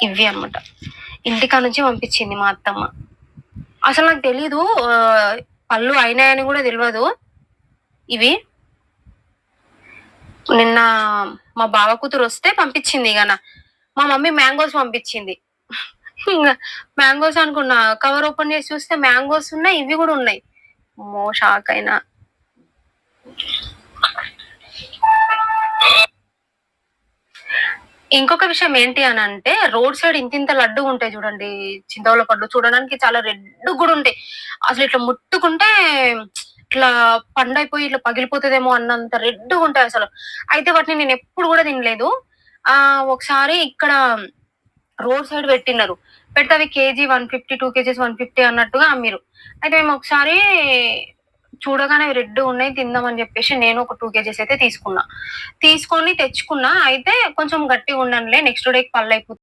ఇవి అనమాట. ఇంటికా నుంచి పంపించింది మా అత్తమ్మ. అసలు నాకు తెలీదు పళ్ళు అయినాయని కూడా తెలియదు. ఇవి నిన్న మా బావ కూతురు వస్తే పంపించింది. ఇక మా మమ్మీ మ్యాంగోస్ పంపించింది. ఇంకా మ్యాంగోస్ అనుకున్నా, కవర్ ఓపెన్ చేసి చూస్తే మ్యాంగోస్ ఉన్నాయి, ఇవి కూడా ఉన్నాయి. షాక్ అయినా. ఇంకొక విషయం ఏంటి అని అంటే, రోడ్ సైడ్ ఇంత లడ్డు ఉంటాయి చూడండి, చింతవల పళ్ళు చూడడానికి చాలా రెడ్ కూడా ఉంటాయి. అసలు ఇట్లా ముట్టుకుంటే ఇట్లా పండైపోయి ఇట్లా పగిలిపోతుందేమో అన్నంత రెడ్గా ఉంటాయి అసలు. అయితే వాటిని నేను ఎప్పుడు కూడా తినలేదు. ఒకసారి ఇక్కడ రోడ్ సైడ్ పెట్టినారు. పెడితే అవి కేజీ 150, 2 కేజీస్ 150 అన్నట్టుగా అమ్మిరు. అయితే మేము ఒకసారి చూడగానే రెడ్ ఉన్నాయి, తిందామని చెప్పేసి నేను ఒక 2 కేజీస్ అయితే తీసుకొని తెచ్చుకున్నా. అయితే కొంచెం గట్టిగా ఉండనులే, నెక్స్ట్ డేకి పళ్ళు అయిపోతుంది